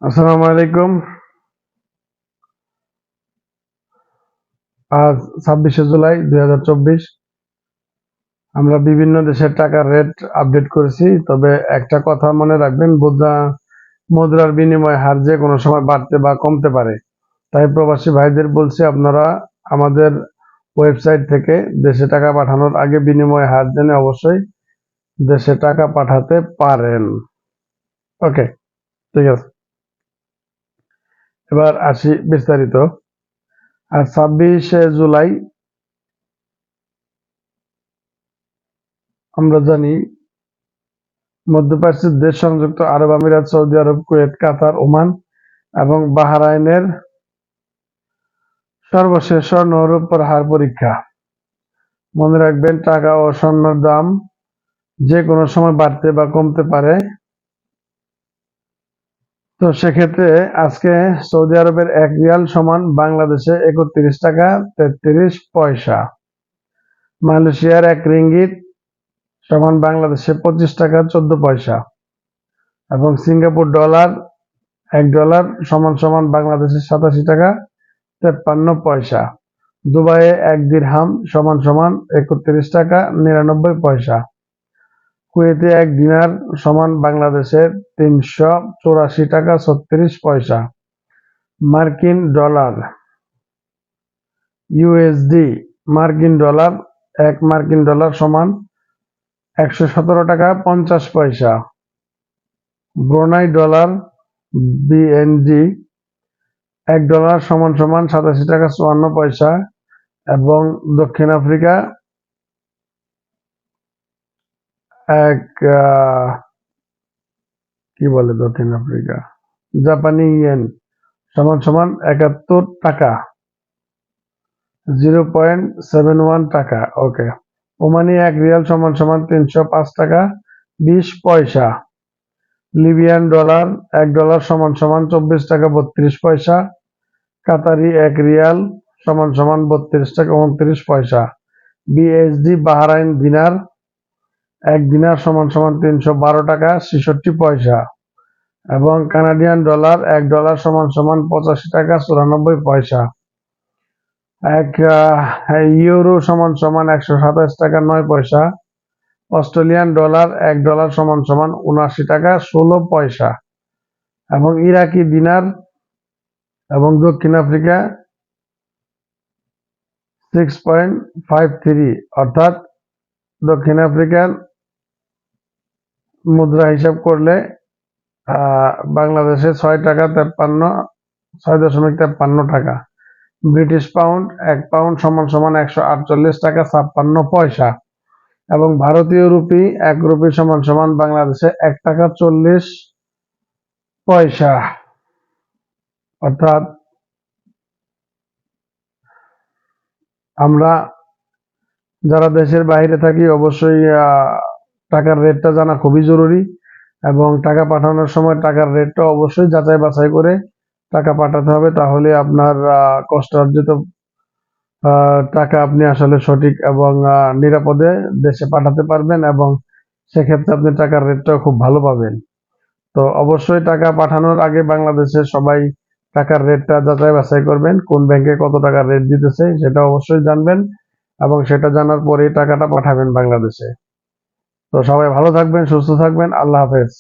আসসালামু আলাইকুম। আজ 26শে জুলাই 2024। আমরা বিভিন্ন দেশের টাকার রেট আপডেট করেছি, তবে একটা কথা মনে রাখবেন, মুদ্রার বিনিময় হার যে কোনো সময় বাড়তে বা কমতে পারে। তাই প্রবাসী ভাইদের বলছি, আপনারা আমাদের ওয়েবসাইট থেকে দেশে টাকা পাঠানোর আগে বিনিময় হার জেনে অবশ্যই দেশে টাকা পাঠাতে পারেন। ওকে, ঠিক আছে। এবার আসি বিস্তারিত। আজ 26শে জুলাই। আমরা জানি মধ্যপ্রাচ্যের দেশ সংযুক্ত আরব আমিরাত, সৌদি আরব, কুয়েত, কাতার, ওমান এবং বাহরাইনের সর্বশেষ স্বর্ণ ও রূপোর হার পরীক্ষা। মনে রাখবেন, টাকা ও স্বর্ণের দাম যে কোনো সময় বাড়তে বা কমতে পারে। তো সেক্ষেত্রে আজকে সৌদি আরবের 1 রিয়াল সমান বাংলাদেশে 31 টাকা 33 পয়সা। মালয়েশিয়ার 1 রিঙ্গিত সমান বাংলাদেশে 25 টাকা 14 পয়সা। এবং সিঙ্গাপুর ডলার $1 সমান সমান বাংলাদেশে 87 টাকা 53 পয়সা। দুবাইয়ে 1 দিরহাম সমান সমান 31 টাকা 99 পয়সা। কুয়েতে 1 দিনার সমান বাংলাদেশের 384 টাকা 36 পয়সা। মার্কিন ডলার ইউএসডি মার্কিন ডলার 1 মার্কিন ডলার সমান 117 টাকা 50 পয়সা। ব্রুনাই ডলার বিএনজি $1 সমান সমান 87 টাকা 54 পয়সা। এবং দক্ষিণ আফ্রিকা দক্ষিণ আফ্রিকা জাপানি ইয়েন সমান সমান 71 টাকা 0.71 টাকা। ওকে। ওমানি 1 রিয়াল সমান সমান 305 টাকা 20 পয়সা। লিবিয়ান ডলার $1 সমান সমান 24 টাকা 32 পয়সা। কাতারি 1 রিয়াল সমান সমান 32 টাকা 29 পয়সা। বিএসডি বাহরাইন দিনার 1 দিনার সমান সমান 312 টাকা 66 পয়সা। এবং কানাডিয়ান ডলার $1 সমান সমান 85 টাকা 94 পয়সা। ইউরো সমান সমান 127 টাকা 9 পয়সা। অস্ট্রেলিয়ান ডলার $1 সমান সমান 79 টাকা 16 পয়সা। এবং ইরাকি দিনার এবং দক্ষিণ আফ্রিকা 6.53, অর্থাৎ দক্ষিণ আফ্রিকার মুদ্রা হিসাব করলে বাংলাদেশে 6.53 টাকা। ব্রিটিশ পাউন্ড 1 পাউন্ড সমান সমান 148 টাকা 56 পয়সা। এবং ভারতীয় রুপি 1 রুপি সমান সমান বাংলাদেশে 1 টাকা 40 পয়সা। অর্থাৎ আমরা যারা দেশের বাইরে থাকি অবশ্যই টাকার রেটটা জানা খুবই জরুরি, এবং টাকা পাঠানোর সময় টাকার রেটটা অবশ্যই যাচাই বাছাই করে টাকা পাঠাতে হবে। তাহলে আপনার কষ্ট অর্জিত টাকা আপনি আসলে সঠিক এবং নিরাপদে দেশে পাঠাতে পারবেন, এবং সেক্ষেত্রে আপনি টাকার রেটটাও খুব ভালো পাবেন। তো অবশ্যই টাকা পাঠানোর আগে বাংলাদেশে সবাই টাকার রেটটা যাচাই বাছাই করবেন, কোন ব্যাংকে কত টাকার রেট দিতেছে সেটা অবশ্যই জানবেন, এবং সেটা জানার পরেই টাকাটা পাঠাবেন বাংলাদেশে। তো সবাই ভালো থাকবেন, সুস্থ থাকবেন। আল্লাহ হাফেজ।